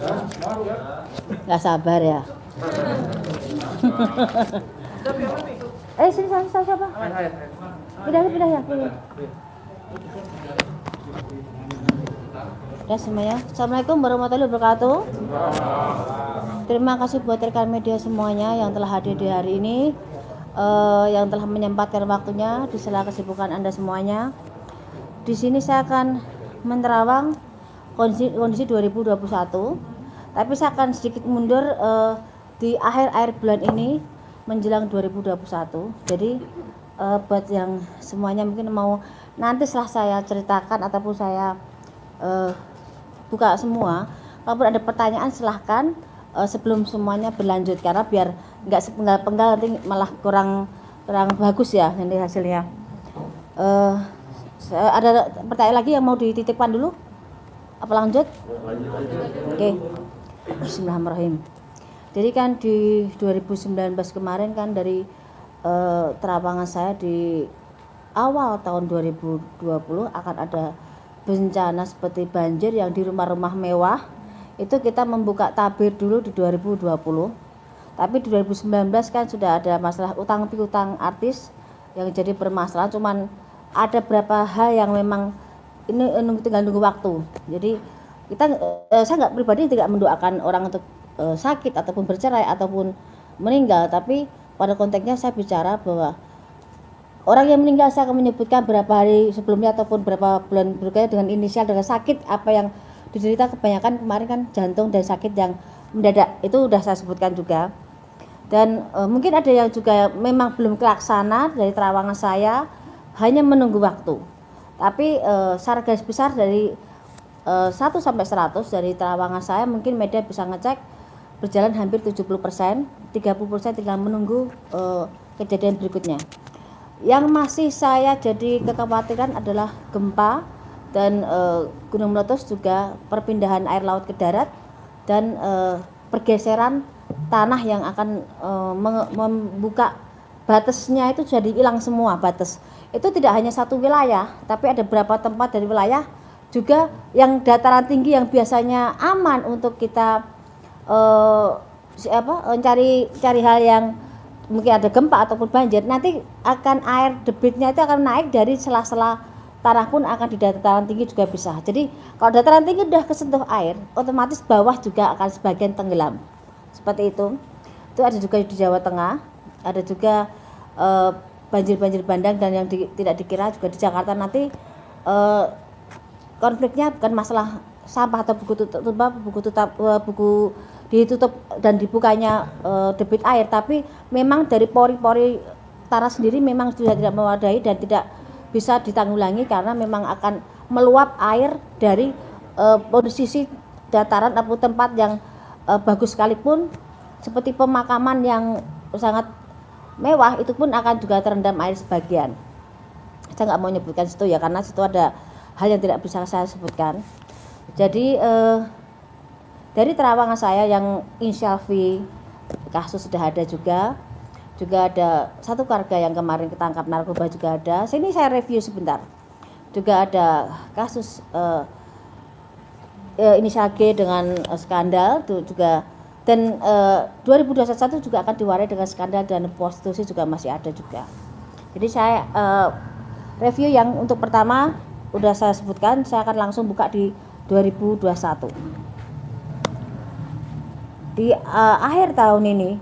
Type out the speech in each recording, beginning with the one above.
Nggak sabar ya. Sini siapa? Pindah ya. Ya semuanya. Assalamualaikum warahmatullahi wabarakatuh. Terima kasih buat rekan media semuanya yang telah hadir di hari ini, yang telah menyempatkan waktunya di sela kesibukan Anda semuanya. Di sini saya akan menerawang kondisi 2021, tapi saya akan sedikit mundur di akhir bulan ini menjelang 2021. Jadi buat yang semuanya mungkin mau nanti setelah saya ceritakan ataupun saya buka semua, kalau ada pertanyaan silahkan sebelum semuanya berlanjut, karena biar nggak sepenggal-penggal nanti malah kurang bagus ya nanti hasilnya. Ada pertanyaan lagi yang mau dititipkan dulu? Apa lanjut? Oke. Bismillahirrahmanirrahim. Jadi kan di 2019 kemarin kan dari terawangan saya di awal tahun 2020 akan ada bencana seperti banjir yang di rumah-rumah mewah. Itu kita membuka tabir dulu di 2020. Tapi di 2019 kan sudah ada masalah utang piutang artis yang jadi permasalahan, cuman ada beberapa hal yang memang ini tinggal nunggu waktu. Jadi kita saya nggak pribadi tidak mendoakan orang untuk sakit ataupun bercerai ataupun meninggal, tapi pada konteksnya saya bicara bahwa orang yang meninggal saya akan menyebutkan berapa hari sebelumnya ataupun berapa bulan berikutnya dengan inisial dengan sakit apa yang diderita. Kebanyakan kemarin kan jantung dan sakit yang mendadak, itu udah saya sebutkan juga. Dan mungkin ada yang juga memang belum terlaksana dari terawangan saya, hanya menunggu waktu. Tapi secara garis besar dari 1 sampai 100 dari terawangan saya mungkin media bisa ngecek berjalan hampir 70%, 30% tinggal menunggu kejadian berikutnya. Yang masih saya jadi kekhawatiran adalah gempa dan gunung meletus, juga perpindahan air laut ke darat dan pergeseran tanah yang akan membuka batasnya itu jadi hilang semua batas. Itu tidak hanya satu wilayah, tapi ada beberapa tempat dari wilayah juga yang dataran tinggi yang biasanya aman untuk kita cari hal yang mungkin ada gempa ataupun banjir, nanti akan air debitnya itu akan naik dari sela-sela tanah pun akan di dataran tinggi juga bisa. Jadi kalau dataran tinggi udah kesentuh air, otomatis bawah juga akan sebagian tenggelam. Seperti itu. Itu ada juga di Jawa Tengah, ada juga banjir bandang, dan yang tidak dikira juga di Jakarta nanti konfliknya bukan masalah sampah atau buku ditutup dan dibukanya debit air, tapi memang dari pori-pori tanah sendiri memang sudah tidak memadai dan tidak bisa ditanggulangi karena memang akan meluap air dari posisi dataran atau tempat yang bagus sekalipun seperti pemakaman yang sangat mewah, itu pun akan juga terendam air sebagian. Saya nggak mau menyebutkan situ ya, karena situ ada hal yang tidak bisa saya sebutkan. Jadi dari terawangan saya yang inisial V, kasus sudah ada juga ada satu keluarga yang kemarin ketangkap narkoba juga ada. Sini saya review sebentar. Juga ada kasus inisial G dengan skandal itu juga, dan 2021 juga akan diwarai dengan skandal dan prostitusi juga masih ada juga. Jadi saya review yang untuk pertama udah saya sebutkan, saya akan langsung buka di 2021. Di akhir tahun ini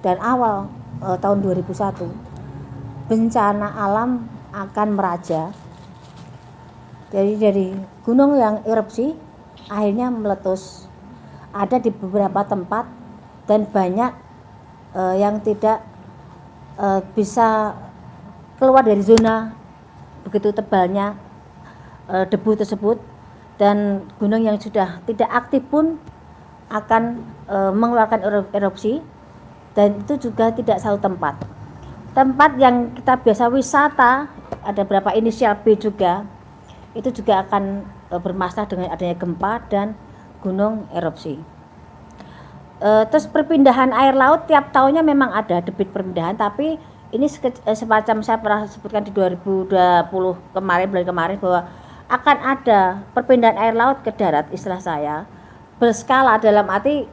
dan awal tahun 2001, bencana alam akan meraja. Jadi dari gunung yang erupsi akhirnya meletus, ada di beberapa tempat dan banyak yang tidak bisa keluar dari zona begitu tebalnya debu tersebut, dan gunung yang sudah tidak aktif pun akan mengeluarkan erupsi, dan itu juga tidak satu tempat yang kita biasa wisata, ada beberapa inisial B juga, itu juga akan bermasalah dengan adanya gempa dan gunung erupsi. Terus perpindahan air laut tiap tahunnya memang ada debit perpindahan, tapi ini semacam saya pernah sebutkan di 2020 bulan kemarin bahwa akan ada perpindahan air laut ke darat, istilah saya, berskala dalam arti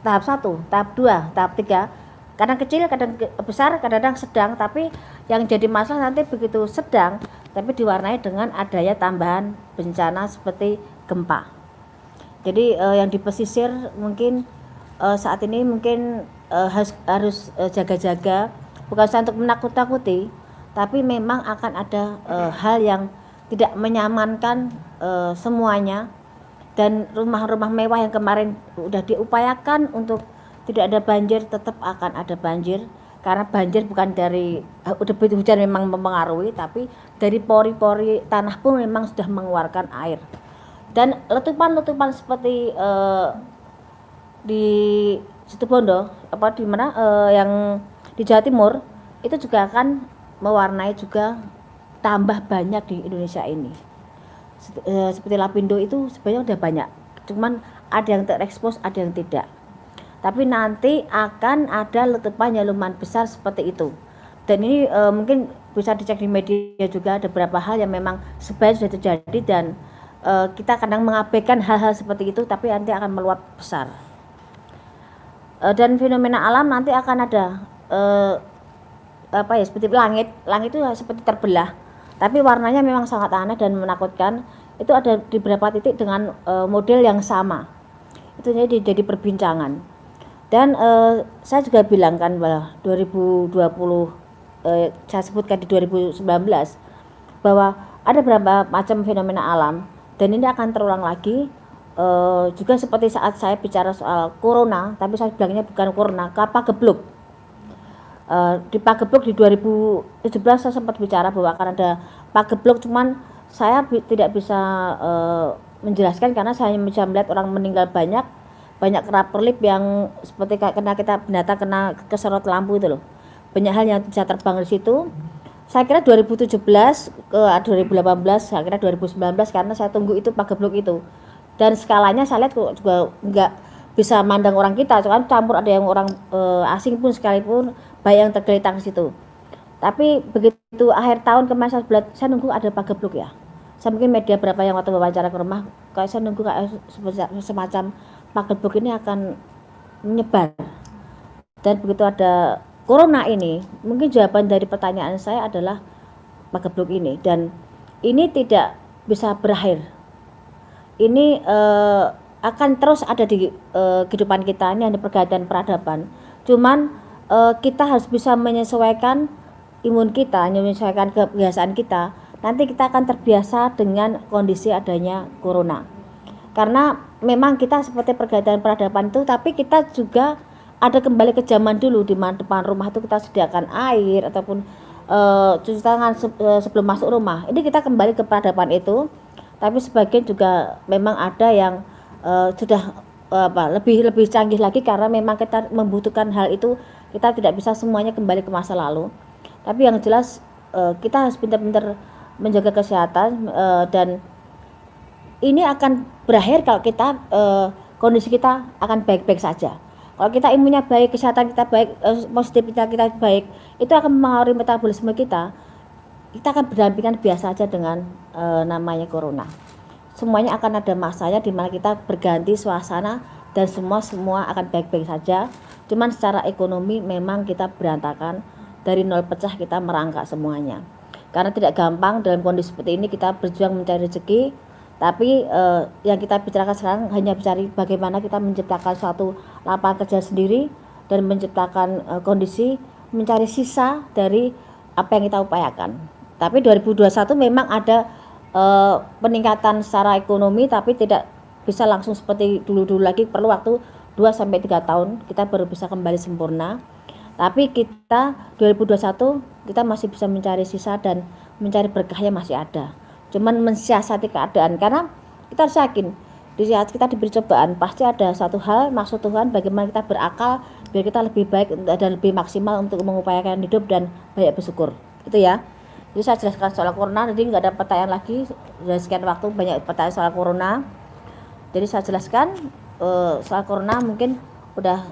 tahap 1, tahap 2, tahap 3. Kadang kecil, kadang besar, kadang sedang, tapi yang jadi masalah nanti begitu sedang tapi diwarnai dengan adanya tambahan bencana seperti gempa. Jadi yang di pesisir mungkin saat ini mungkin harus jaga-jaga, bukan untuk menakut-takuti, tapi memang akan ada hal yang tidak menyamankan semuanya. Dan rumah-rumah mewah yang kemarin udah diupayakan untuk tidak ada banjir, tetap akan ada banjir, karena banjir bukan dari debit hujan memang mempengaruhi, tapi dari pori-pori tanah pun memang sudah mengeluarkan air. Dan letupan-letupan seperti di Situbondo di mana yang di Jawa Timur itu juga akan mewarnai juga tambah banyak di Indonesia ini. Seperti Lapindo itu sebenarnya udah banyak, cuman ada yang terekspos, ada yang tidak. Tapi nanti akan ada letupan yang lumayan besar seperti itu. Dan ini mungkin bisa dicek di media juga, ada beberapa hal yang memang sebenarnya sudah terjadi dan kita kadang mengabaikan hal-hal seperti itu, tapi nanti akan meluap besar. Dan fenomena alam nanti akan ada seperti langit itu seperti terbelah. Tapi warnanya memang sangat aneh dan menakutkan. Itu ada di beberapa titik dengan model yang sama. Itu jadi perbincangan. Dan saya juga bilang kan bahwa 2020 saya sebutkan di 2019 bahwa ada beberapa macam fenomena alam dan ini akan terulang lagi. Juga seperti saat saya bicara soal corona, tapi saya bilangnya bukan corona, Pagebluk. Di Pagebluk di 2017 saya sempat bicara bahwa akan ada Pagebluk, cuman saya tidak bisa menjelaskan karena saya bisa melihat orang meninggal banyak kerap perlip yang seperti kena kita binatang kena keserot lampu itu loh. Banyak hal yang bisa terbang di situ. Saya kira 2017 ke 2018, saya kira 2019 karena saya tunggu itu Pagebluk itu. Dan skalanya saya lihat juga enggak bisa mandang orang kita, kan campur ada yang orang asing pun sekalipun banyak yang tergeletak di situ. Tapi begitu akhir tahun kemarin saya nunggu ada Pagebluk ya. Saya mungkin media berapa yang waktu wawancara ke rumah, kayak saya nunggu kayak semacam Pagebluk ini akan menyebar. Dan begitu ada corona ini, mungkin jawaban dari pertanyaan saya adalah Pagebluk ini, dan ini tidak bisa berakhir. Ini akan terus ada di kehidupan kita, ini ada pergantian peradaban. Cuman kita harus bisa menyesuaikan imun kita, menyesuaikan kebiasaan kita. Nanti kita akan terbiasa dengan kondisi adanya corona. Karena memang kita seperti pergantian peradaban itu, tapi kita juga ada kembali ke zaman dulu di mana depan rumah itu kita sediakan air ataupun cuci tangan sebelum masuk rumah. Ini kita kembali ke peradaban itu. Tapi sebagian juga memang ada yang sudah lebih canggih lagi karena memang kita membutuhkan hal itu. Kita tidak bisa semuanya kembali ke masa lalu. Tapi yang jelas kita harus pintar-pintar menjaga kesehatan dan ini akan berakhir kalau kita kondisi kita akan baik-baik saja. Kalau kita imunnya baik, kesehatan kita baik, positivitas kita baik, itu akan mempengaruhi metabolisme kita. Kita akan berdampingan biasa aja dengan namanya corona. Semuanya akan ada masanya di mana kita berganti suasana dan semua akan baik-baik saja. Cuman secara ekonomi memang kita berantakan, dari nol pecah kita merangkak semuanya. Karena tidak gampang dalam kondisi seperti ini kita berjuang mencari rezeki, tapi yang kita bicarakan sekarang hanya mencari bagaimana kita menciptakan suatu lapangan kerja sendiri dan menciptakan kondisi mencari sisa dari apa yang kita upayakan. Tapi 2021 memang ada peningkatan secara ekonomi, tapi tidak bisa langsung seperti dulu-dulu lagi, perlu waktu 2-3 tahun kita baru bisa kembali sempurna. Tapi kita 2021 kita masih bisa mencari sisa dan mencari berkahnya masih ada. Cuman mensiasati keadaan, karena kita harus yakin di saat kita diberi cobaan pasti ada satu hal maksud Tuhan bagaimana kita berakal biar kita lebih baik dan lebih maksimal untuk mengupayakan hidup dan banyak bersyukur. Itu ya. Jadi saya jelaskan soal corona, jadi nggak ada pertanyaan lagi. Sudah sekian waktu banyak pertanyaan soal corona. Jadi saya jelaskan soal corona, mungkin udah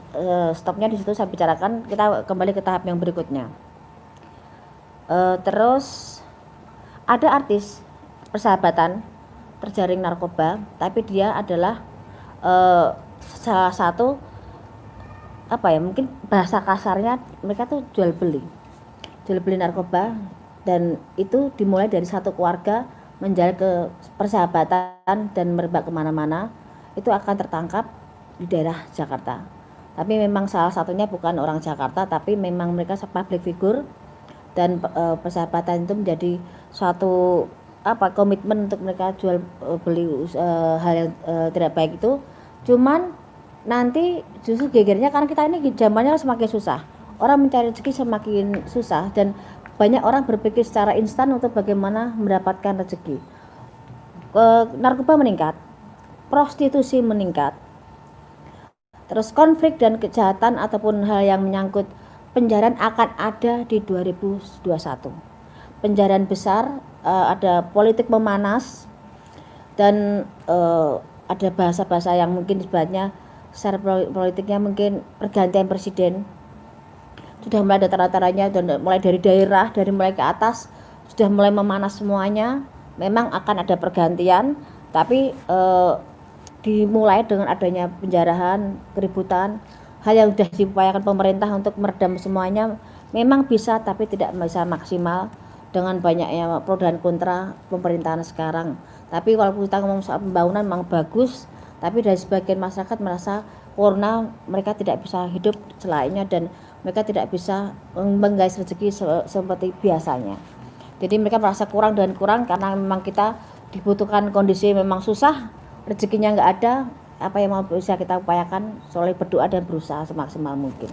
stopnya di situ saya bicarakan. Kita kembali ke tahap yang berikutnya. Terus ada artis persahabatan terjaring narkoba, tapi dia adalah salah satu apa ya, mungkin bahasa kasarnya mereka tuh jual beli narkoba, dan itu dimulai dari satu keluarga menjalin ke persahabatan dan merebak kemana-mana. Itu akan tertangkap di daerah Jakarta, tapi memang salah satunya bukan orang Jakarta, tapi memang mereka public figure, dan persahabatan itu menjadi suatu komitmen untuk mereka jual beli hal yang tidak baik itu. Cuman nanti justru gegernya karena kita ini zamannya semakin susah, orang mencari rezeki semakin susah, dan banyak orang berpikir secara instan untuk bagaimana mendapatkan rezeki. Narkoba meningkat, prostitusi meningkat, terus konflik dan kejahatan ataupun hal yang menyangkut penjarahan akan ada di 2021. Penjarahan besar, ada politik memanas, dan ada bahasa-bahasa yang mungkin disebutnya secara politiknya mungkin pergantian presiden. Sudah mulai ada tanda-tandanya, dan mulai dari daerah, dari mulai ke atas sudah mulai memanas semuanya. Memang akan ada pergantian, tapi dimulai dengan adanya penjarahan, keributan, hal yang sudah diupayakan pemerintah untuk meredam semuanya memang bisa, tapi tidak bisa maksimal dengan banyaknya pro dan kontra pemerintahan sekarang. Tapi kalau kita ngomong soal pembangunan memang bagus, tapi dari sebagian masyarakat merasa karena mereka tidak bisa hidup selainnya, dan mereka tidak bisa menggais rezeki seperti biasanya. Jadi mereka merasa kurang dan kurang karena memang kita dibutuhkan kondisi memang susah, rezekinya nggak ada. Apa yang mau bisa kita upayakan soleh berdoa dan berusaha semaksimal mungkin.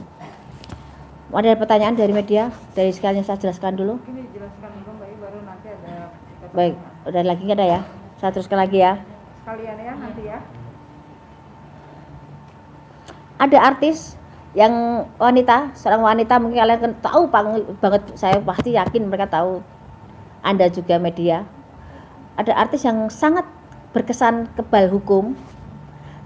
Ada pertanyaan dari media? Dari sekalian saya jelaskan dulu. Ini jelaskan dulu Mbak, baru nanti ada. Baik, udah lagi nggak ada ya? Saya teruskan lagi ya. Sekalian ya nanti ya. Ada artis yang wanita, seorang wanita, mungkin kalian tahu banget, saya pasti yakin mereka tahu, Anda juga media. Ada artis yang sangat berkesan kebal hukum,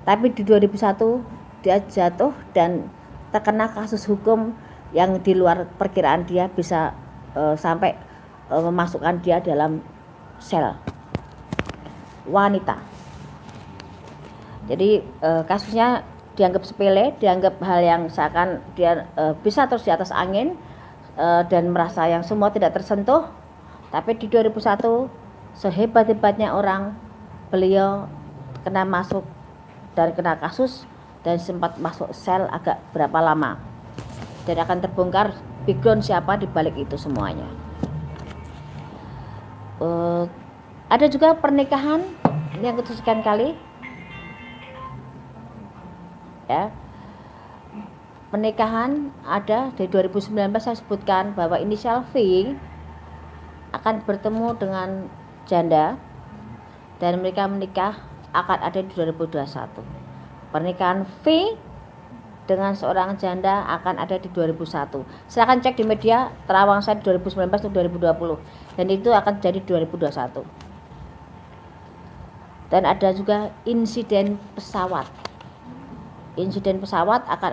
tapi di 2001 dia jatuh dan terkena kasus hukum yang di luar perkiraan dia, bisa sampai memasukkan dia dalam sel. Wanita. Jadi kasusnya dianggap sepele, dianggap hal yang seakan dia bisa terus di atas angin, dan merasa yang semua tidak tersentuh. Tapi di 2001 sehebat-hebatnya orang, beliau kena masuk dan kena kasus dan sempat masuk sel agak berapa lama, dan akan terbongkar background siapa di balik itu semuanya. Ada juga pernikahan ini yang kesekian kali ya, pernikahan ada dari 2019. Saya sebutkan bahwa inisial V akan bertemu dengan janda dan mereka menikah akan ada di 2021. Pernikahan V dengan seorang janda akan ada di 2001. Silakan cek di media, terawang saya di 2019 atau 2020, dan itu akan jadi 2021. Dan ada juga insiden pesawat. Insiden pesawat akan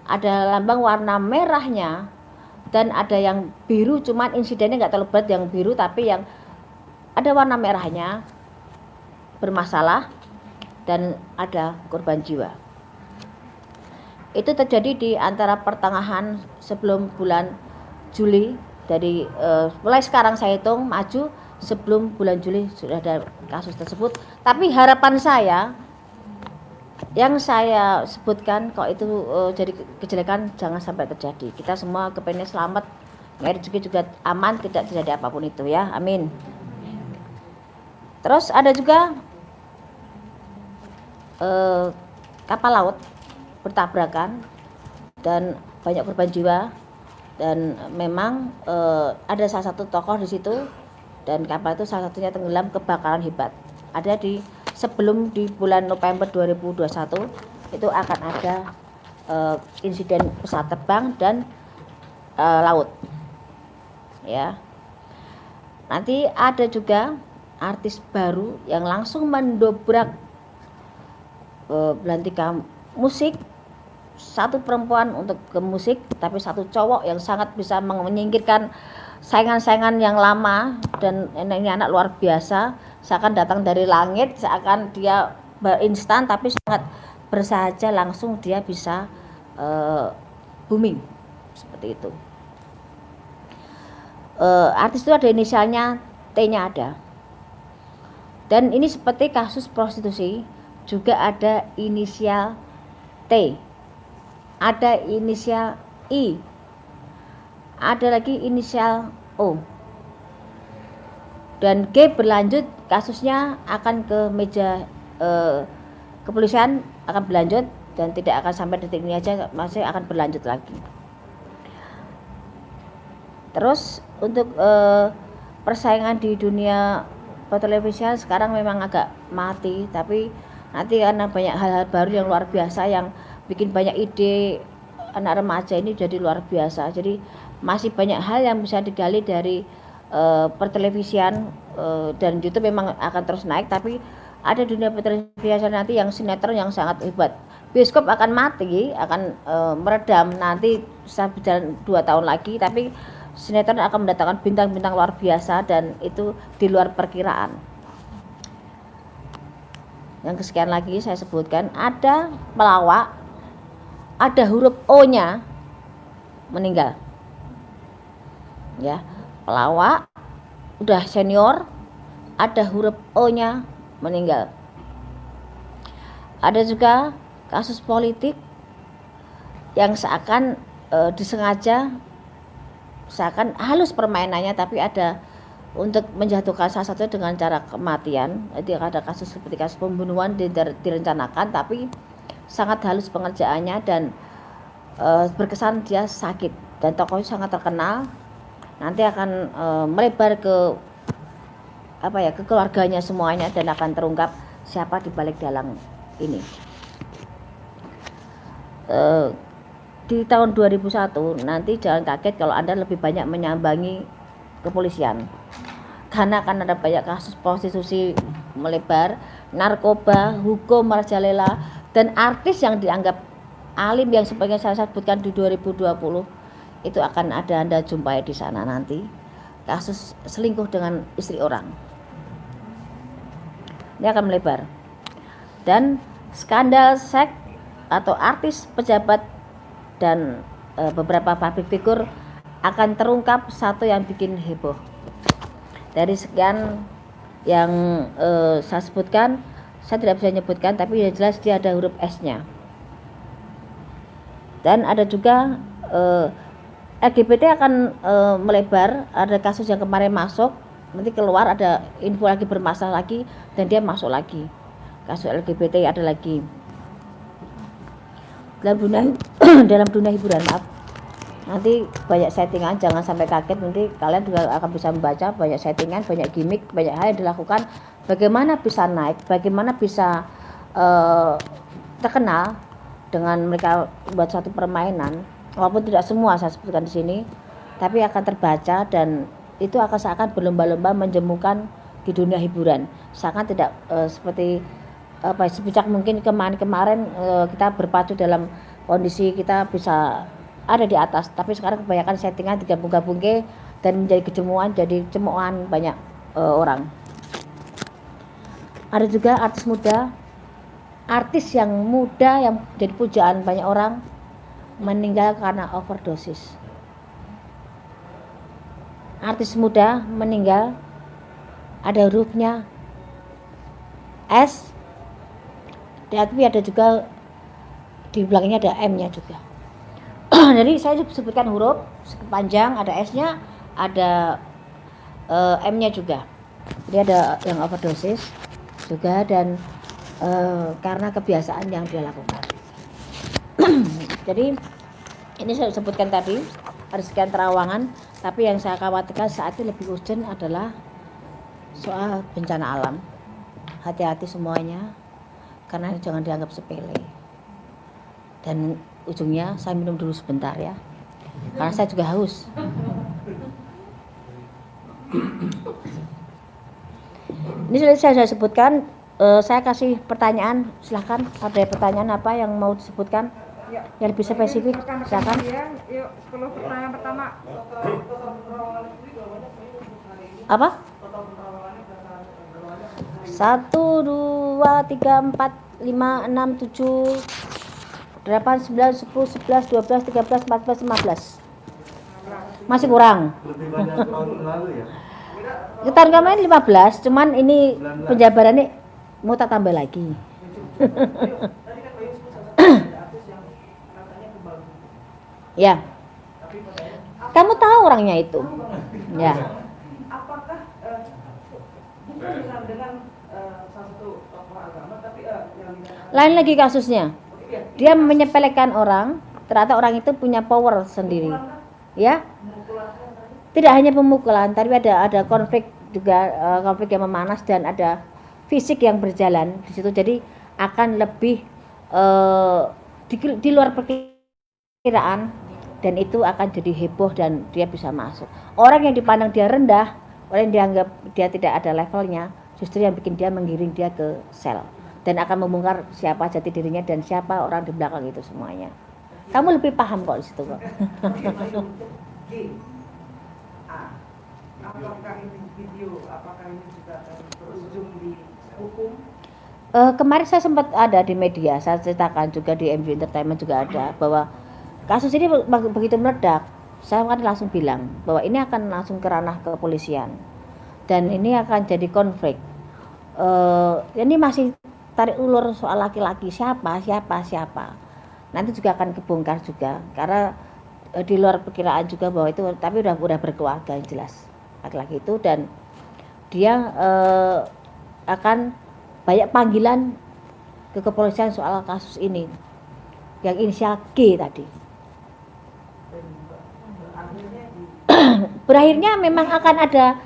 ada lambang warna merahnya dan ada yang biru, cuman insidennya nggak terlalu berat yang biru, tapi yang ada warna merahnya bermasalah dan ada korban jiwa. Itu terjadi di antara pertengahan sebelum bulan Juli, dari mulai sekarang saya hitung maju sebelum bulan Juli sudah ada kasus tersebut. Tapi harapan saya yang saya sebutkan, kok itu jadi kejelekan jangan sampai terjadi. Kita semua kepengen selamat, rezeki juga aman, tidak terjadi apapun itu ya, amin. Terus ada juga kapal laut bertabrakan dan banyak korban jiwa, dan memang ada salah satu tokoh di situ, dan kapal itu salah satunya tenggelam, kebakaran hebat. Ada di sebelum di bulan November 2021 itu akan ada insiden pesawat terbang dan laut ya. Nanti ada juga artis baru yang langsung mendobrak belantika musik, satu perempuan untuk ke musik, tapi satu cowok yang sangat bisa menyingkirkan saingan-saingan yang lama. Dan ini anak luar biasa, seakan datang dari langit, seakan dia instan, tapi sangat bersahaja langsung dia bisa booming seperti itu. Artis itu ada inisialnya, T-nya ada. Dan ini seperti kasus prostitusi juga ada inisial T, ada inisial I, ada lagi inisial O. Dan G berlanjut, kasusnya akan ke meja kepolisian, akan berlanjut dan tidak akan sampai detik ini aja, masih akan berlanjut lagi. Terus untuk persaingan di dunia pertelevisian sekarang memang agak mati, tapi nanti karena banyak hal-hal baru yang luar biasa yang bikin banyak ide anak remaja ini jadi luar biasa. Jadi masih banyak hal yang bisa digali dari pertelevisian, dan YouTube memang akan terus naik, tapi ada dunia pertelevisian nanti yang sinetron yang sangat hebat. Bioskop akan mati, akan meredam nanti bisa berjalan 2 tahun lagi, tapi sinetron akan mendatangkan bintang-bintang luar biasa dan itu di luar perkiraan. Yang kesekian lagi saya sebutkan, ada pelawak, ada huruf O-nya meninggal. Ya, pelawak udah senior, ada huruf O-nya meninggal. Ada juga kasus politik yang seakan disengaja, seakan halus permainannya, tapi ada untuk menjatuhkan salah satu dengan cara kematian. Jadi ada kasus seperti kasus pembunuhan direncanakan, tapi sangat halus pengerjaannya dan berkesan dia sakit, dan tokohnya sangat terkenal. Nanti akan melebar ke ke keluarganya semuanya dan akan terungkap siapa di balik dalang ini. Di tahun 2001 nanti jangan kaget kalau Anda lebih banyak menyambangi kepolisian, karena akan ada banyak kasus prostitusi melebar, narkoba, hukum merajalela, dan artis yang dianggap alim yang sebagian saya sebutkan di 2020 itu akan ada Anda jumpai di sana nanti. Kasus selingkuh dengan istri orang ini akan melebar, dan skandal seks atau artis, pejabat, dan beberapa public figure akan terungkap satu yang bikin heboh. Dari sekian yang saya sebutkan, saya tidak bisa menyebutkan, tapi yang jelas dia ada huruf S-nya. Dan ada juga LGBT akan melebar. Ada kasus yang kemarin masuk, nanti keluar ada info lagi bermasalah lagi, dan dia masuk lagi. Kasus LGBT ada lagi. Dalam dunia hiburan, nanti banyak settingan, jangan sampai kaget. Nanti kalian juga akan bisa membaca banyak settingan, banyak gimmick, banyak hal yang dilakukan. Bagaimana bisa naik, bagaimana bisa terkenal dengan mereka buat suatu permainan. Walaupun tidak semua saya sebutkan di sini, tapi akan terbaca, dan itu akan seakan berlomba-lomba menjemukan di dunia hiburan. Seakan tidak seperti sebijak mungkin kemarin kita berpacu dalam kondisi kita bisa ada di atas, tapi sekarang kebanyakan settingan digabung-gabungke dan menjadi kejemuan, jadi cemoohan banyak orang. Ada juga artis muda, artis yang muda yang jadi pujaan banyak orang meninggal karena overdosis. Artis muda meninggal, ada hurufnya S, tapi ada juga di belakangnya ada M-nya juga. Jadi saya sebutkan huruf panjang, ada S-nya, ada M-nya juga. Jadi ada yang overdosis juga, dan karena kebiasaan yang dia lakukan. Jadi ini saya sebutkan tadi ada sekian terawangan, tapi yang saya khawatirkan saat ini lebih urgent adalah soal bencana alam. Hati-hati semuanya, karena jangan dianggap sepele. Dan ujungnya saya minum dulu sebentar ya, karena saya juga haus. Ini sudah saya sebutkan. Saya kasih pertanyaan, silahkan. Ada pertanyaan apa yang mau disebutkan? Ya. Yang lebih spesifik, silakan. Yuk, 10 pertanyaan pertama. Apa? 1, 2, 3, 4, 5, 6, 7, 8, 9, 10, 11, 12, 13, 14, 15. Masih kurang. Lebih banyak tahun lalu ya. Tahun kemarin 15, cuman ini penjabarannya mau tak tambah lagi. Ya. Kamu tahu orangnya itu? Ya. Apakah bukan dengan satu tokoh agama tapi yang Lain lagi kasusnya. Dia menyepelekan orang, ternyata orang itu punya power sendiri. Ya. Tidak hanya pemukulan, tapi ada konflik juga, konflik yang memanas dan ada fisik yang berjalan di situ. Jadi akan lebih di luar perkiraan dan itu akan jadi heboh dan dia bisa masuk. Orang yang dipandang dia rendah, orang yang dianggap dia tidak ada levelnya, justru yang bikin dia menggiring dia ke sel dan akan membongkar siapa jati dirinya dan siapa orang di belakang itu semuanya. Kamu lebih paham kok di situ kok. apakah ini video, apakah ini juga akan berujung di hukum? Kemarin saya sempat ada di media, saya ceritakan juga di MV Entertainment juga ada bahwa kasus ini begitu meledak, saya kan langsung bilang bahwa ini akan langsung ke ranah kepolisian dan ini akan jadi konflik. Ini masih tarik ulur soal laki-laki siapa. Nanti juga akan kebongkar juga karena di luar perkiraan juga bahwa itu, tapi udah berkeluarga yang jelas laki-laki itu dan dia akan banyak panggilan ke kepolisian soal kasus ini yang inisial G tadi. Berakhirnya memang akan ada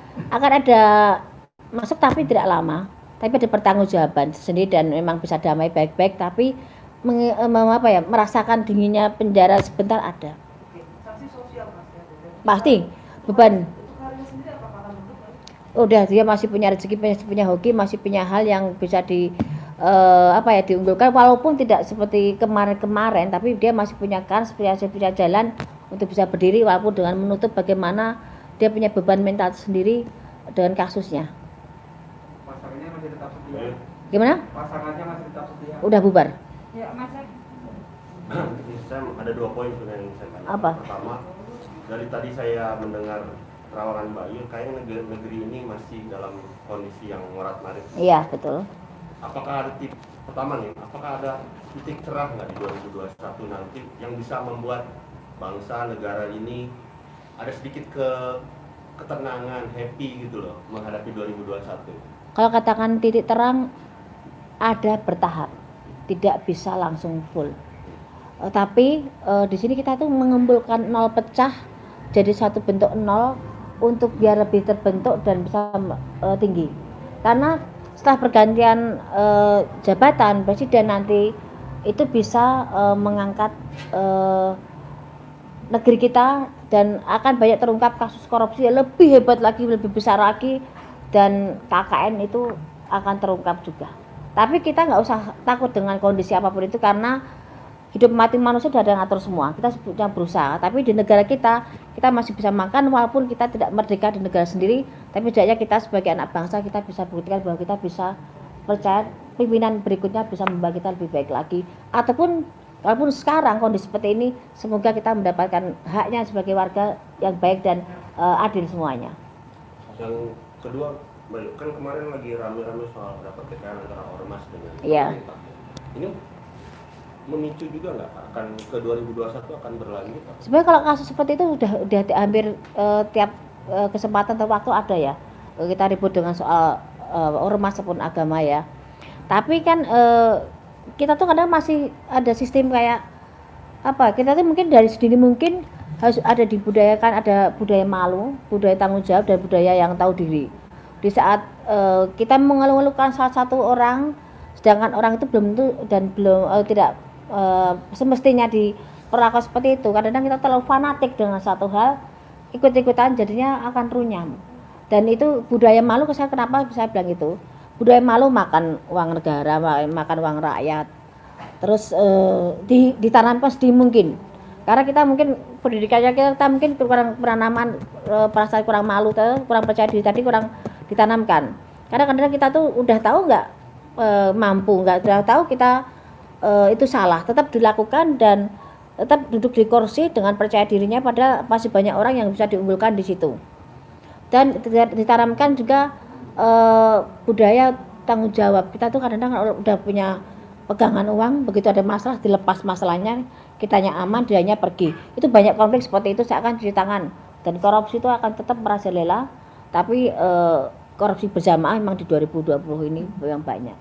masuk tapi tidak lama, tapi ada pertanggungjawaban sendiri dan memang bisa damai baik-baik, tapi merasakan dinginnya penjara sebentar ada. Sanksi sosial pasti ada. Pasti beban. Untuk karirnya sendiri apakah akan menurut? Udah dia masih punya rezeki, masih punya hoki, masih punya hal yang bisa diunggulkan walaupun tidak seperti kemarin-kemarin, tapi dia masih punya kans, punya jalan untuk bisa berdiri walaupun dengan menutup bagaimana dia punya beban mental sendiri dengan kasusnya. Pasangannya masih tetap setia. Gimana? Pasangannya masih tetap setia. Udah bubar. Ya, Mas. Ini saya ada 2 poin sebenarnya yang saya tanya. Apa? Pertama, dari tadi saya mendengar terawangan Mbak Yul, kayaknya negeri ini masih dalam kondisi yang morat-marit. Iya, betul. Apakah ada pertama nih, apakah ada titik cerah nggak di 2021 nanti yang bisa membuat bangsa negara ini ada sedikit ketenangan, happy gitu loh menghadapi 2021? Kalau katakan titik terang ada bertahap, tidak bisa langsung full. Tapi di sini kita tuh mengumpulkan nol pecah jadi satu bentuk nol untuk biar lebih terbentuk dan bisa tinggi. Karena setelah pergantian jabatan presiden nanti itu bisa mengangkat negeri kita dan akan banyak terungkap kasus korupsi yang lebih hebat lagi, lebih besar lagi dan KKN itu akan terungkap juga. Tapi kita nggak usah takut dengan kondisi apapun itu karena hidup mati manusia sudah ada yang ngatur semua. Kita sebutnya berusaha, tapi di negara kita masih bisa makan walaupun kita tidak merdeka di negara sendiri, tapi setidaknya kita sebagai anak bangsa kita bisa buktikan bahwa kita bisa percaya pimpinan berikutnya bisa membawa kita lebih baik lagi. Ataupun walaupun sekarang kondisi seperti ini, semoga kita mendapatkan haknya sebagai warga yang baik dan adil semuanya. Yang kedua, Mbak Yul, kan kemarin lagi rame-rame soal dapat TKN antara ormas dengan Iya. pemerintah. Ini memicu juga nggak akan ke 2021 akan berlanjut? Sebenarnya kalau kasus seperti itu udah hampir tiap kesempatan atau waktu ada ya. Kita ribut dengan soal ormas ataupun agama ya. Tapi kan kita tuh kadang masih ada sistem kayak apa? Kita tuh mungkin dari sedini mungkin harus ada dibudayakan, ada budaya malu, budaya tanggung jawab dan budaya yang tahu diri. Di saat kita mengeluh-elukan salah satu orang, sedangkan orang itu belum tentu dan tidak semestinya diperlakukan seperti itu. Kadang-kadang kita terlalu fanatik dengan satu hal, ikut-ikutan jadinya akan runyam. Dan itu budaya malu, saya kenapa saya bilang itu? Budaya malu makan uang negara, makan uang rakyat. Terus ditanamkan sedini mungkin. Karena kita mungkin pendidikannya kita mungkin kurang penanaman perasaan kurang malu, kurang percaya diri tadi kurang ditanamkan. Karena kadang-kadang kita tuh udah tahu nggak mampu, nggak udah tahu kita itu salah, tetap dilakukan dan tetap duduk di kursi dengan percaya dirinya, pada masih banyak orang yang bisa diunggulkan di situ. Dan ditanamkan juga budaya tanggung jawab. Kita tuh kadang-kadang udah punya pegangan uang, begitu ada masalah dilepas masalahnya, kitanya aman, dianya pergi. Itu banyak konflik seperti itu seakan cuci tangan, dan korupsi itu akan tetap merajalela. Tapi korupsi berjamaah memang di 2020 ini yang banyak.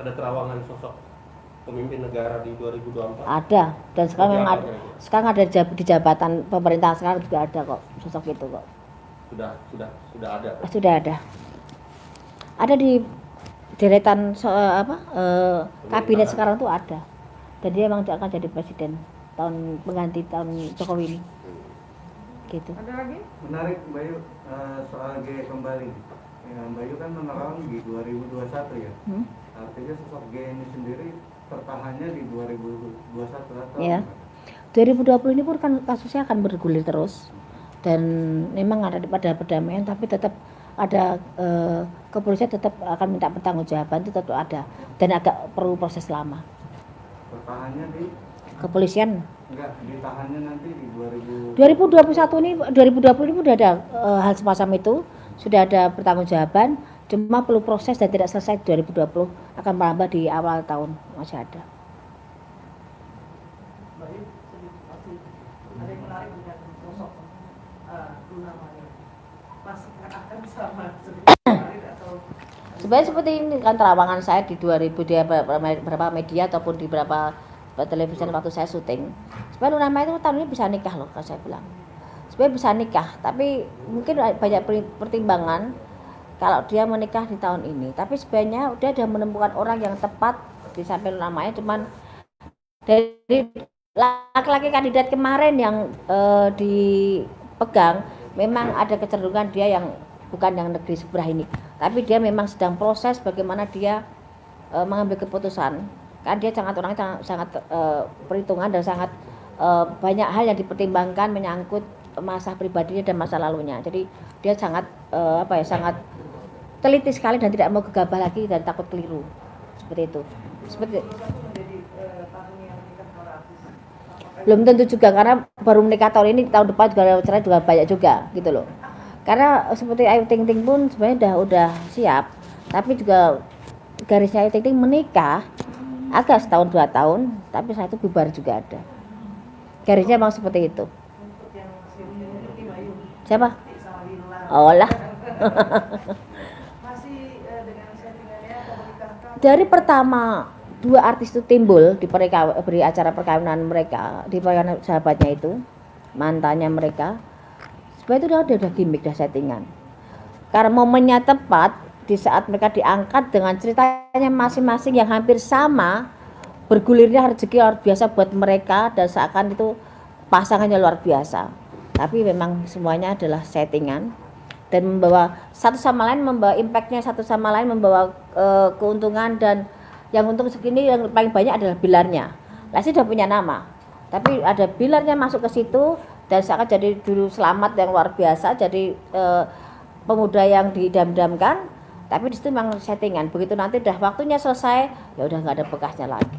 Ada terawangan sosok pemimpin negara di 2024? Ada, dan sekarang memang Seperti apa itu? sekarang ada di jabatan pemerintahan sekarang juga ada kok sosok itu kok. Sudah ada. Sudah ada. Ada di deretan kabinet sekarang tuh ada. Dan dia memang akan jadi presiden tahun pengganti tahun Jokowi ini. Gitu. Ada lagi? Menarik Mbak Yu, soal G kembali. Ya, Mbak Yu kan menerang di 2021 ya. Artinya sosok G ini sendiri tertahannya di 2021 atau Ya. 2020 ini pun kan kasusnya akan bergulir terus, dan memang ada pada perdamaian, tapi tetap ada kepolisian tetap akan minta pertanggungjawaban, itu tetap ada, dan agak perlu proses lama. tertahannya di Kepolisian enggak ditahannya nanti di 2021 ini 2020 ini sudah ada hal semacam itu, sudah ada pertanggungjawaban, cuma perlu proses dan tidak selesai 2020, akan merambah di awal tahun masih ada. Mbak Yu, masih ada yang menarik dengan sosok Luna Maya. Masih akan sama seperti kemarin atau Sebenarnya seperti ini kan terawangan saya di 2000 di beberapa media ataupun di beberapa televisi waktu saya syuting. Sebenarnya Luna Maya itu tahun ini bisa nikah loh, kalau saya bilang. Sebenarnya bisa nikah, tapi mungkin banyak pertimbangan kalau dia menikah di tahun ini. Tapi sebenarnya dia sudah menemukan orang yang tepat di samping Luna Maya, cuman dari laki-laki kandidat kemarin yang dipegang memang ada kecenderungan dia yang bukan yang negeri sebelah ini, tapi dia memang sedang proses bagaimana dia mengambil keputusan. Kan dia orangnya sangat perhitungan dan sangat banyak hal yang dipertimbangkan menyangkut masa pribadinya dan masa lalunya. Jadi dia sangat sangat teliti sekali dan tidak mau gegabah lagi dan takut keliru, seperti itu. Seperti menjadi tahun yang nikah para artis. belum tentu juga, karena baru menikah tahun ini, tahun depan juga cerai juga banyak juga gitu loh. Karena seperti Ayu Ting Ting pun sebenarnya udah siap, tapi juga garisnya Ayu Ting Ting menikah agak setahun 2 tahun, tapi setelah itu bubar juga ada. Garisnya memang seperti itu. Untuk yang masih mengikuti Mbak Yu, Siapa? sama Lila. Oh lah. Masih dengan settingannya atau menikahkan? Dari pertama 2 artis itu timbul di acara perkawinan mereka, di perkawinan sahabatnya itu, mantannya mereka, sebenarnya itu udah gimmick, udah settingan. Karena momennya tepat di saat mereka diangkat dengan ceritanya masing-masing yang hampir sama, bergulirnya rezeki luar biasa buat mereka dan seakan itu pasangannya luar biasa. Tapi memang semuanya adalah settingan dan membawa satu sama lain, membawa impactnya satu sama lain, membawa keuntungan, dan yang untung segini yang paling banyak adalah Bilarnya. Lesti sudah punya nama, tapi ada Bilarnya masuk ke situ dan seakan jadi juru selamat yang luar biasa, jadi pemuda yang diidam-idamkan. Tapi di situ memang settingan. Begitu nanti udah waktunya selesai, ya udah nggak ada bekasnya lagi.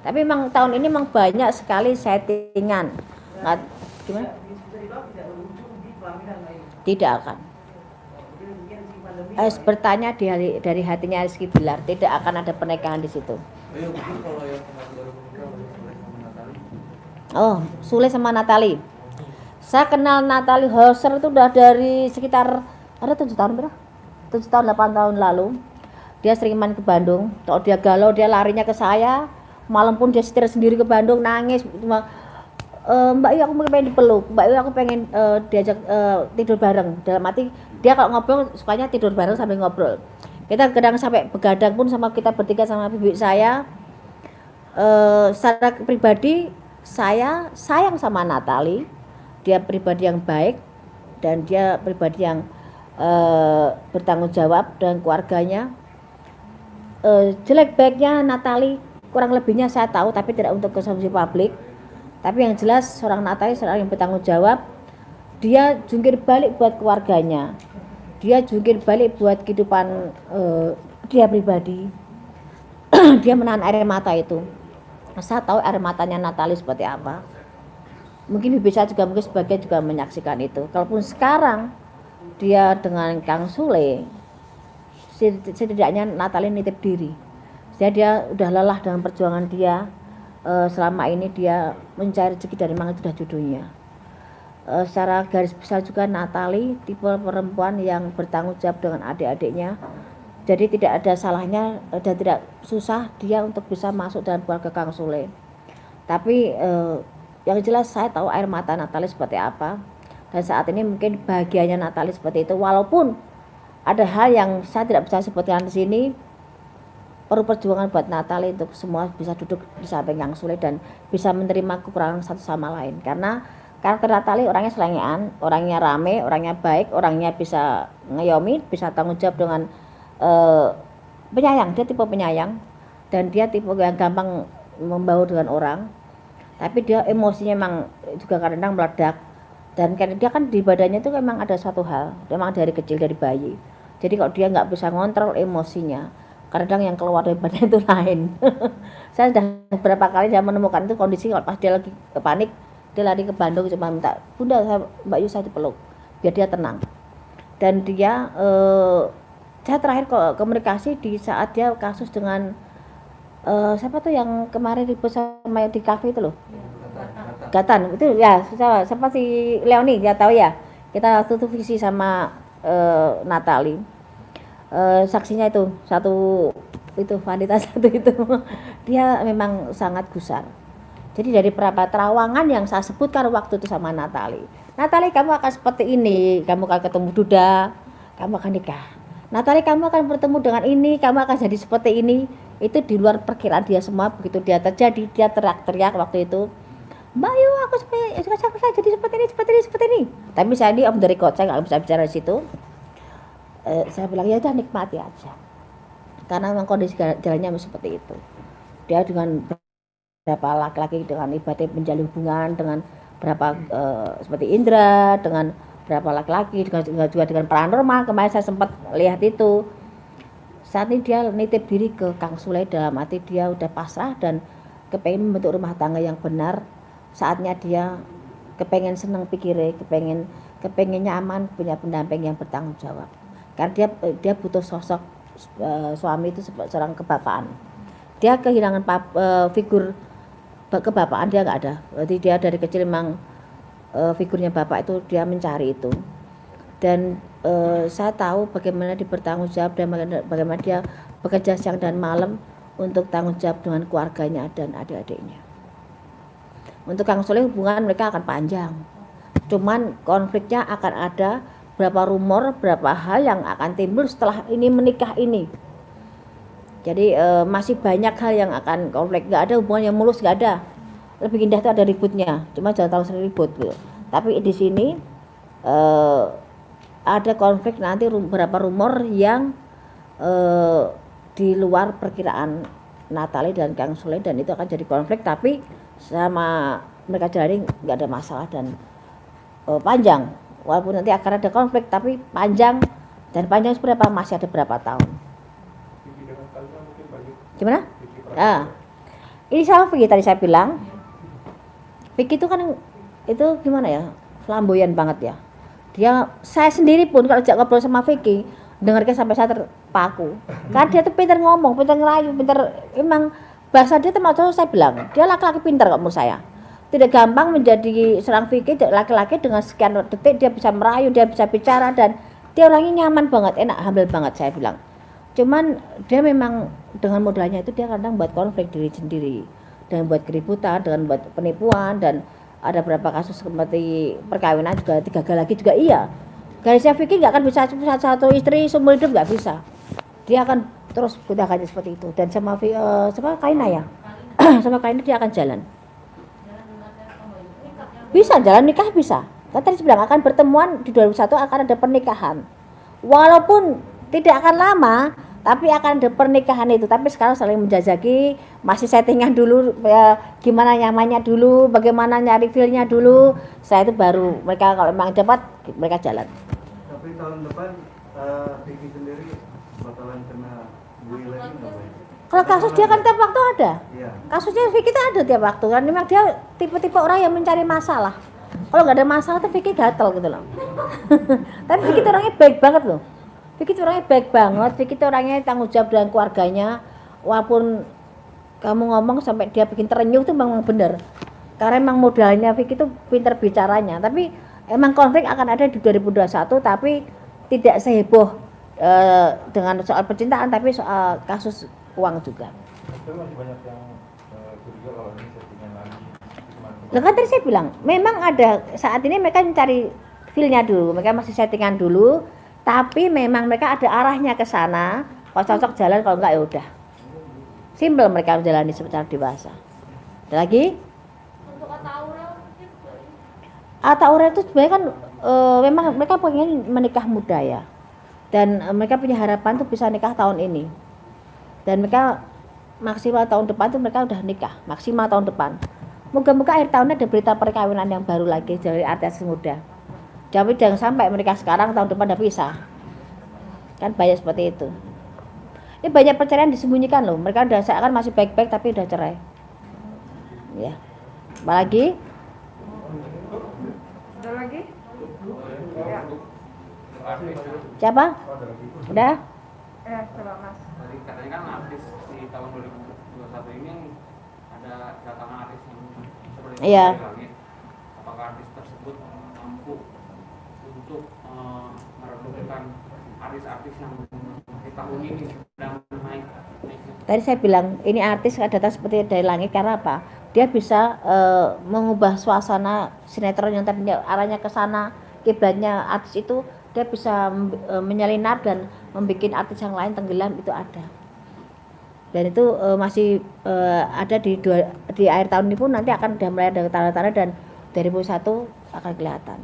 Tapi memang tahun ini memang banyak sekali settingan. Nggak, gimana? Bisa dibilang tidak berujung di pelaminan Mbak Yu. Tidak akan. Jadi mungkin si pandemi. Bertanya dari hatinya Rizky Bilar, tidak akan ada pernikahan di situ. Ayo mungkin kalau yang kemarin baru menikah oleh Soleh sama Natali. Oh, Sule sama Natali. Saya kenal Natali Hauser itu udah dari sekitar ada 7 tahun berapa? 7 tahun 8 tahun lalu. Dia sering main ke Bandung. Kalau dia galau dia larinya ke saya. Malam pun dia setir sendiri ke Bandung, nangis. Mbak Yu aku pengen dipeluk. Mbak Yu aku pengen diajak tidur bareng. Dalam arti dia kalau ngobrol sukanya tidur bareng sambil ngobrol. Kita kadang sampai begadang pun sama kita bertiga sama bibi saya. Secara pribadi saya sayang sama Natali. Dia pribadi yang baik dan dia pribadi yang bertanggung jawab dengan keluarganya. Jelek baiknya Natali kurang lebihnya saya tahu, tapi tidak untuk konsumsi publik. Tapi yang jelas seorang Natali seorang yang bertanggung jawab. Dia jungkir balik buat keluarganya. dia jungkir balik buat kehidupan dia pribadi. Dia menahan air mata itu. Saya tahu air matanya Natalie seperti apa. Mungkin bisa juga mungkin sebagian juga menyaksikan itu. Kalaupun sekarang dia dengan Kang Sule, setidaknya Natalie nitip diri. Jadi dia udah lelah dengan perjuangan dia. Selama ini dia mencari rezeki dari mana sudah judulnya. Secara garis besar juga Natalie tipe perempuan yang bertanggung jawab dengan adik-adiknya. Jadi tidak ada salahnya dan tidak susah dia untuk bisa masuk dalam keluarga Kang Sule. Tapi yang jelas saya tahu air mata Natalie seperti apa. Dan saat ini mungkin bahagianya Natalie seperti itu. Walaupun ada hal yang saya tidak bisa sebutkan di sini. Perlu perjuangan buat Natalie untuk semua bisa duduk di samping Kang Sule dan bisa menerima kekurangan satu sama lain. Karena karakter Natalie orangnya selengean, orangnya rame, orangnya baik, orangnya bisa ngayomi, bisa tanggung jawab dengan penyayang. Dia tipe penyayang dan dia tipe yang gampang membaur dengan orang. Tapi dia emosinya memang juga kadang-kadang meledak. Dan karena dia kan di badannya itu memang ada satu hal, memang dari kecil, dari bayi. Jadi kalau dia nggak bisa ngontrol emosinya, kadang yang keluar dari badan itu lain. Saya sudah beberapa kali saya menemukan itu kondisi kalau pas dia lagi panik, dia lari ke Bandung cuma minta, Bunda Mbak Yu saya dipeluk, biar dia tenang. Dan dia saya terakhir komunikasi di saat dia kasus dengan siapa tuh yang kemarin ribut sama di kafe itu loh, Gatan itu ya, siapa si Leoni dia tahu ya, kita tutup visi sama Natalie. Saksinya itu satu itu wanita satu itu dia memang sangat gusar. Jadi dari beberapa terawangan yang saya sebutkan waktu itu sama Natalie, kamu akan seperti ini, kamu akan ketemu Duda, kamu akan nikah. Natalie kamu akan bertemu dengan ini, kamu akan jadi seperti ini. Itu di luar perkiraan dia semua. Begitu dia terjadi, dia teriak-teriak waktu itu, Mbak Yu aku saya jadi seperti ini. Tapi saya ini om dari saya nggak bisa bicara di situ. Saya bilang ya udah nikmati aja, karena memang kondisi jalannya seperti itu. Dia dengan berapa laki-laki dengan ibadah menjalin hubungan dengan berapa seperti Indra, dengan berapa laki-laki, juga dengan paranormal. Kemarin saya sempat lihat itu. Saat ini dia nitip diri ke Kang Sule dalam arti dia udah pasrah dan kepengen membentuk rumah tangga yang benar. Saatnya dia kepengen senang pikirnya, kepengen nyaman, punya pendamping yang bertanggung jawab. Karena dia butuh sosok suami itu seorang kebapaan. Dia kehilangan figur kebapaan, dia nggak ada. Berarti dia dari kecil memang figurnya bapak itu dia mencari itu. Dan saya tahu bagaimana dia bertanggung jawab dan bagaimana dia bekerja siang dan malam untuk tanggung jawab dengan keluarganya dan adik-adiknya. Untuk Kang Sule hubungan mereka akan panjang. Cuman konfliknya akan ada, berapa rumor, berapa hal yang akan timbul setelah ini menikah ini. Jadi masih banyak hal yang akan konflik. Nggak ada hubungan yang mulus, nggak ada. Lebih indah itu ada ributnya, cuma jangan terlalu sering ribut gitu. Tapi di sini ada konflik nanti beberapa rumor yang di luar perkiraan Natalie dan Kang Sule, dan itu akan jadi konflik, tapi sama mereka jalani nggak ada masalah dan panjang. Walaupun nanti akan ada konflik, tapi panjang, dan panjang seberapa masih ada berapa tahun. Gimana? Ini sama Vicky tadi saya bilang. Vicky itu kan itu gimana ya, flamboyan banget ya. Saya sendiri pun kalau ngobrol sama Vicky, dengarnya sampai saya terpaku. Karena dia tuh pintar ngomong, pintar ngelayu, emang bahasa dia termasuk saya bilang, dia laki-laki pintar kok menurut saya. Tidak gampang menjadi seorang Vicky, laki-laki dengan sekian detik dia bisa merayu, dia bisa bicara, dan dia orangnya nyaman banget, enak, humble banget saya bilang. Cuman dia memang dengan modalnya itu dia kadang buat konflik diri sendiri, dengan buat keributan, dengan buat penipuan, dan ada beberapa kasus seperti perkawinan juga gagal lagi juga iya. Garisnya Vicky nggak akan bisa satu istri seumur hidup, nggak bisa. Dia akan terus gunakannya seperti itu. Dan sama Kaina ya, sama Kaina dia akan jalan. Bisa jalan nikah bisa. Kan tadi bilang akan pertemuan di 2001 akan ada pernikahan. Walaupun tidak akan lama, tapi akan ada pernikahan itu. Tapi sekarang saling menjajaki, masih settingan dulu, gimana nyamannya dulu, bagaimana nyari feel-nya dulu. Setelah itu baru mereka kalau memang dapat, mereka jalan. Tapi tahun depan Vicky sendiri bakalan kena bully lagi nggak Bay? Kalau kasus dia kan tiap waktu ada. Iya. Kasusnya Vicky itu ada tiap waktu kan, memang dia tipe-tipe orang yang mencari masalah. Kalau nggak ada masalah tuh Vicky gatel gitu loh. Tapi Vicky itu orangnya baik banget loh. Vicky itu orangnya baik banget. Vicky itu orangnya tanggung jawab dengan keluarganya. Walaupun kamu ngomong sampai dia bikin terenyuh tuh memang benar. Karena emang modalnya Vicky itu pinter bicaranya. Tapi emang konflik akan ada di 2021, tapi tidak seheboh dengan soal percintaan, tapi soal kasus uang juga. Tapi masih banyak yang curiga kalau ini settingan lagi. Nah, kan tadi saya bilang, memang ada saat ini mereka mencari feel-nya dulu, mereka masih settingan dulu, tapi memang mereka ada arahnya ke sana. Kalau cocok jalan, kalau enggak ya udah. Simple mereka menjalani secara dewasa. Ada lagi? Untuk kata Aurel Atta Aurel itu sebenarnya kan memang mereka pengen menikah muda ya. Dan mereka punya harapan tuh bisa nikah tahun ini. Dan mereka maksimal tahun depan tuh mereka udah nikah, maksimal tahun depan. Moga-moga akhir tahunnya ada berita perkawinan yang baru lagi dari artis muda. Tapi jangan sampai mereka sekarang tahun depan udah pisah. Kan banyak seperti itu. Ini banyak perceraian disembunyikan loh. Mereka udah seakan masih baik-baik tapi udah cerai. Ya. Apalagi? ada lagi? Ya. Siapa? Udah? Coba Mas. Tadi katanya kan artis di tahun 2021 ini yang ada datangan artis yang seperti Iya. dari langit. Apakah artis tersebut mampu untuk meredupkan artis-artis yang di tahun ini sedang naik? Tadi saya bilang ini artis datang seperti dari langit karena apa? Dia bisa mengubah suasana sinetron yang tadinya arahnya ke sana, kiblatnya artis itu dia bisa menyelinap dan membuat artis yang lain tenggelam, itu ada. Dan itu masih ada di akhir tahun ini pun nanti akan udah mulai ada tanda-tanda dan 2001 akan kelihatan.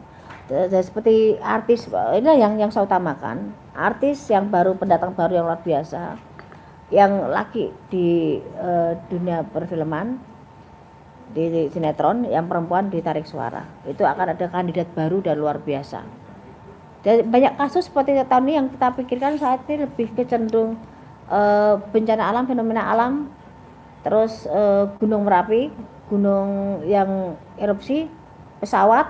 Dan seperti artis ini yang saya utamakan, artis yang baru, pendatang baru yang luar biasa, yang laki di dunia perfilman, di sinetron, yang perempuan ditarik suara. Itu akan ada kandidat baru dan luar biasa. Dan banyak kasus seperti tahun ini yang kita pikirkan saat ini lebih kecenderung bencana alam, fenomena alam, terus gunung Merapi, gunung yang erupsi, pesawat,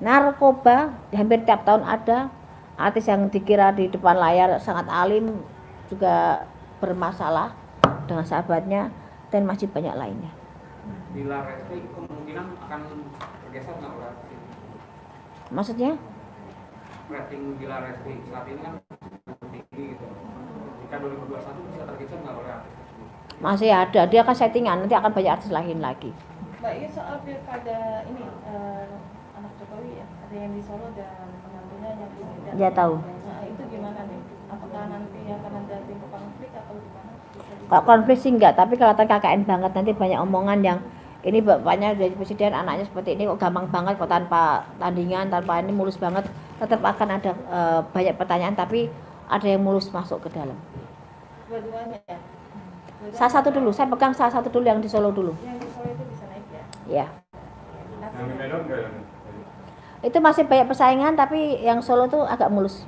narkoba, hampir tiap tahun ada. Artis yang dikira di depan layar sangat alim juga bermasalah dengan sahabatnya, dan masih banyak lainnya. Bila Resti kemungkinan akan bergeser nggak oleh artis? Maksudnya? Rating Bila Resti saat ini kan tinggi gitu. Jika 2021 bisa tergeser nggak oleh artis tersebut? Masih ada, dia akan settingan, nanti akan banyak artis lain lagi. Mbak, ini soal pilkada ini anak Jokowi ya, ada yang di Solo dan penantunya yang di Medan. Ya tahu. Nah, itu gimana nih? Apakah nanti akan ada timbul konflik atau gimana? Kalau konflik sih enggak, tapi kelihatan KKN banget, nanti banyak omongan yang ini bapaknya dari presiden, anaknya seperti ini kok gampang banget, kok tanpa tandingan, tanpa ini mulus banget. Tetap akan ada banyak pertanyaan, tapi ada yang mulus masuk ke dalam. Dua-duanya ya? Salah satu dulu, saya pegang salah satu dulu yang di Solo dulu. Yang di Solo itu bisa naik ya? Ya. Yang di Medan enggak ya? Itu masih banyak persaingan, tapi yang Solo tuh agak mulus.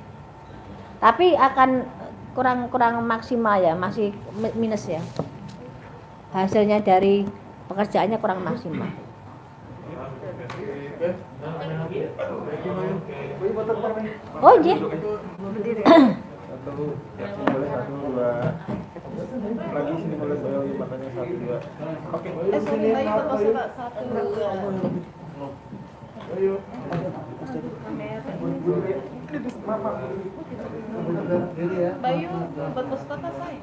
Tapi akan kurang maksimal ya, masih minus ya. Hasilnya dari pekerjaannya kurang maksimal. Oh iya. Satu, boleh satu, dua. Lagi sini boleh saya matanya satu, dua. Oke. Sini Bayu foto Pak, satu, dua. Bayu buat Mustafa saya.